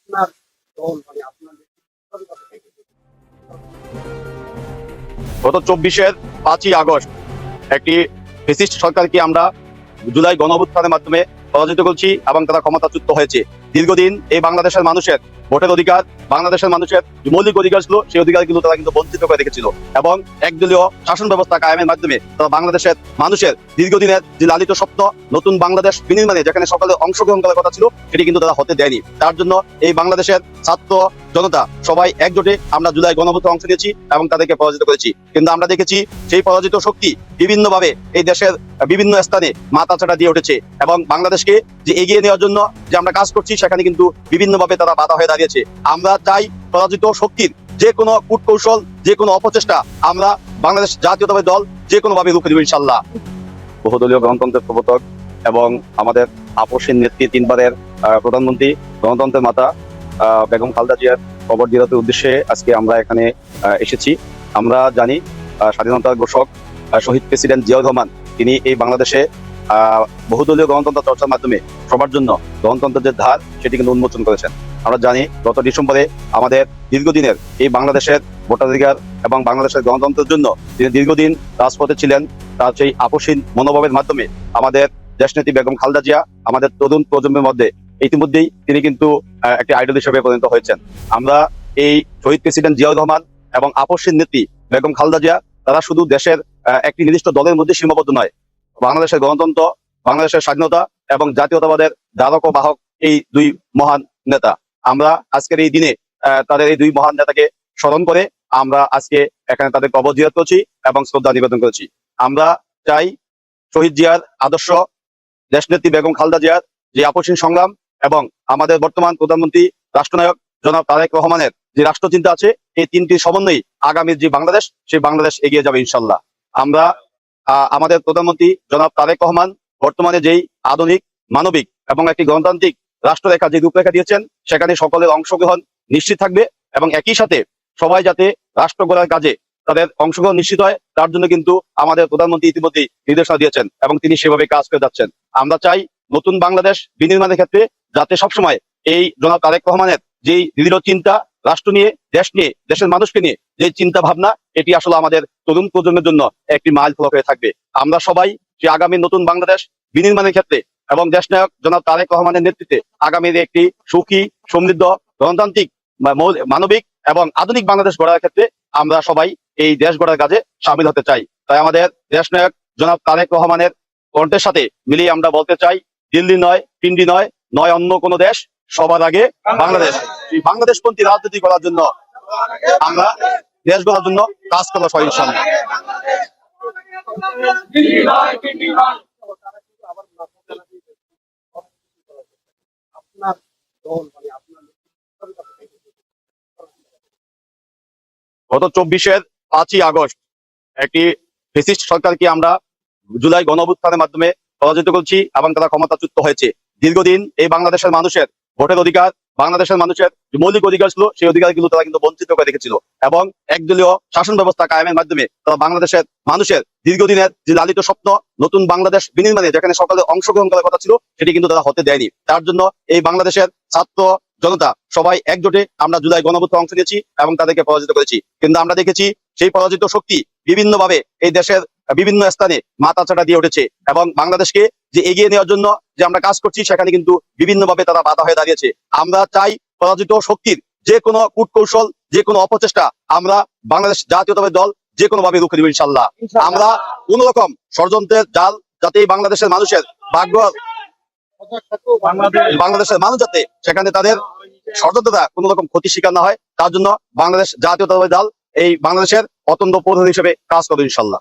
আপনার দল মানে আপনার গত 24-5 আগস্ট একটি ফ্যাসিস্ট সরকারকে আমরা জুলাই গণঅভ্যুত্থানের মাধ্যমে পরাজিত করছি এবং তারা ক্ষমতাচ্যুত হয়েছে। দীর্ঘদিন এই বাংলাদেশের মানুষের ভোটের অধিকার, বাংলাদেশের মানুষের যে মৌলিক অধিকার ছিল সেই অধিকারগুলো তারা কিন্তু বঞ্চিত করে রেখেছিল এবং একদলীয় শাসন ব্যবস্থা কায়েমের মাধ্যমে তারা বাংলাদেশের মানুষের দীর্ঘদিনের যে লালিত স্বপ্ন নতুন বাংলাদেশ বিনির্মাণে যেখানে সকলে অংশগ্রহণ করার কথা ছিল সেটি কিন্তু তারা হতে দেয়নি। তার জন্য এই বাংলাদেশের ছাত্র জনতা সবাই একজোটে আমরা জুলাই গণঅভ্যুত্থানে অংশ নিয়েছি এবং তাদেরকে পরাজিত করেছি। কিন্তু আমরা দেখেছি সেই পরাজিত শক্তি বিভিন্নভাবে এই দেশের বিভিন্ন স্থানে মাথাচাড়া দিয়ে উঠেছে এবং বাংলাদেশকে যে এগিয়ে নেওয়ার জন্য যে আমরা কাজ করছি সেখানে কিন্তু বিভিন্নভাবে তারা বাধা হয়ে দাঁড়িয়েছে। আমরা চাই পরাজিত শক্তির যে কোনো কূটকৌশল, যে কোনো অপচেষ্টা আমরা বাংলাদেশ জাতীয়তাবাদী দল যে কোনো ভাবে রুখে দেব ইনশাল্লাহ। বহুদলীয় গণতন্ত্রের প্রবর্তক এবং আমাদের আপসীন নেত্রী 3 বারের প্রধানমন্ত্রী, গণতন্ত্রের মাতা বেগম খালেদা জিয়ার কবর জিয়ারতের উদ্দেশ্যে আজকে আমরা এখানে এসেছি। আমরা জানি স্বাধীনতার ঘোষক শহীদ প্রেসিডেন্ট জিয়াউর রহমান তিনি এই বাংলাদেশে বহুদলীয় গণতন্ত্র চর্চার মাধ্যমে সবার জন্য গণতন্ত্রের যে ধার সেটি কিন্তু উন্মোচন করেছেন। আমরা জানি গত ডিসেম্বরে আমাদের দীর্ঘদিনের এই বাংলাদেশের ভোটাধিকার এবং বাংলাদেশের গণতন্ত্রের জন্য তিনি দীর্ঘদিন রাজপথে ছিলেন। তার সেই আপসীন মনোভাবের মাধ্যমে আমাদের দেশনেত্রী বেগম খালেদা জিয়া আমাদের তরুণ প্রজন্মের মধ্যে ইতিমধ্যেই তিনি কিন্তু একটি আইডল হিসেবে পরিণত হয়েছেন। আমরা এই শহীদ প্রেসিডেন্ট জিয়াউর রহমান এবং আপসীন নেত্রী বেগম খালেদা জিয়া তারা শুধু দেশের একটি নির্দিষ্ট দলের মধ্যে সীমাবদ্ধ নয়, বাংলাদেশের গণতন্ত্র, বাংলাদেশের স্বাধীনতা এবং জাতীয়তাবাদের ধারক ও বাহক এই 2 মহান নেতা। আমরা আজকের এই দিনে তাদের এই 2 মহান নেতাকে স্মরণ করে আমরা আজকে এখানে তাদের কবর জিয়ারত করেছি এবং শ্রদ্ধা নিবেদন করেছি। আমরা চাই শহীদ জিয়ার আদর্শ, দেশনেত্রী বেগম খালেদা জিয়ার যে আপসীন সংগ্রাম এবং আমাদের বর্তমান প্রধানমন্ত্রী রাষ্ট্রনায়ক জনাব তারেক রহমানের যে রাষ্ট্রচিন্তা আছে এই 3টির সমন্বয়ে আগামীর যে বাংলাদেশ সেই বাংলাদেশ এগিয়ে যাবে ইনশাল্লাহ। আমরা আমাদের প্রধানমন্ত্রী জনাব তারেক রহমান বর্তমানে যেই আধুনিক, মানবিক এবং একটি গণতান্ত্রিক রাষ্ট্ররেখা যে রূপরেখা দিয়েছেন সেখানে সকলের অংশগ্রহণ নিশ্চিত থাকবে এবং একই সাথে সবাই যাতে রাষ্ট্র গড়ার কাজে তাদের অংশগ্রহণ নিশ্চিত হয় তার জন্য কিন্তু আমাদের প্রধানমন্ত্রী ইতিমধ্যেই নির্দেশনা দিয়েছেন এবং তিনি সেভাবে কাজ করে যাচ্ছেন। আমরা চাই নতুন বাংলাদেশ বিনির্মাণের ক্ষেত্রে যাতে সবসময় এই জনাব তারেক রহমানের যেই দৃঢ় চিন্তা, রাষ্ট্র নিয়ে, দেশ নিয়ে, দেশের মানুষকে নিয়ে যে চিন্তা ভাবনা এটি আসলে আমাদের তরুণ প্রজন্মের জন্য একটি মাইল ফলক হয়ে থাকবে। আমরা সবাই যে আগামী নতুন বাংলাদেশ বিনির্মাণের ক্ষেত্রে এবং দেশনায়ক জনাব তারেক রহমানের নেতৃত্বে আগামীর একটি সুখী, সমৃদ্ধ, গণতান্ত্রিক, মানবিক এবং আধুনিক বাংলাদেশ গড়ার ক্ষেত্রে আমরা সবাই এই দেশ গড়ার কাজে সামিল হতে চাই। তাই আমাদের দেশনায়ক জনাব তারেক রহমানের কণ্ঠের সাথে মিলিয়ে আমরা বলতে চাই, দিল্লি নয়, পিন্ডি নয়, নয় অন্য কোনো দেশ, সবার আগে বাংলাদেশ। এই বাংলাদেশপন্থী রাজনীতি করার জন্য আমরা দেশ গড়ার জন্য কাজ করবো ইনশাআল্লাহ। আপনার দল মানে আপনার গত 24-5 আগস্ট একটি ফ্যাসিস্ট সরকারকে আমরা জুলাই গণঅভ্যুত্থানের মাধ্যমে পরাজিত করছি এবং তারা ক্ষমতাচ্যুত হয়েছে। দীর্ঘদিন এই বাংলাদেশের মানুষের ভোটের অধিকার, বাংলাদেশের মানুষের যে মৌলিক অধিকার ছিল সেই অধিকারগুলো তারা কিন্তু বঞ্চিত করে রেখেছিল এবং একদলীয় শাসন ব্যবস্থা কায়েমের মাধ্যমে তারা বাংলাদেশের মানুষের দীর্ঘদিনের যে লালিত স্বপ্ন নতুন বাংলাদেশ বিনির্মাণে যেখানে সকলে অংশগ্রহণ করার কথা ছিল সেটি কিন্তু তারা হতে দেয়নি। তার জন্য এই বাংলাদেশের ছাত্র জনতা সবাই একজোটে আমরা জুলাই গণঅভ্যুত্থানে অংশ নিয়েছি এবং তাদেরকে পরাজিত করেছি। কিন্তু আমরা দেখেছি সেই পরাজিত শক্তি বিভিন্নভাবে এই দেশের বিভিন্ন স্থানে মাথাচাড়া দিয়ে উঠেছে এবং বাংলাদেশকে যে এগিয়ে নেওয়ার জন্য যে আমরা কাজ করছি সেখানে কিন্তু বিভিন্নভাবে তারা বাধা হয়ে দাঁড়িয়েছে। আমরা চাই পরাজিত শক্তির যে কোনো কূটকৌশল, যে কোনো অপচেষ্টা আমরা বাংলাদেশ জাতীয়তাবাদী দল যে কোনো ভাবে রুখে দেব ইনশাল্লাহ। আমরা কোন রকম ষড়যন্ত্রের জাল যাতে এই বাংলাদেশের মানুষের ভাগ্য, বাংলাদেশের মানুষ যাতে সেখানে তাদের ষড়যন্ত্রটা কোন রকম ক্ষতি শিকার না হয় তার জন্য বাংলাদেশ জাতীয়তাবাদী দল এই বাংলাদেশের অত্যন্ত প্রধান হিসেবে কাজ করবে ইনশাল্লাহ।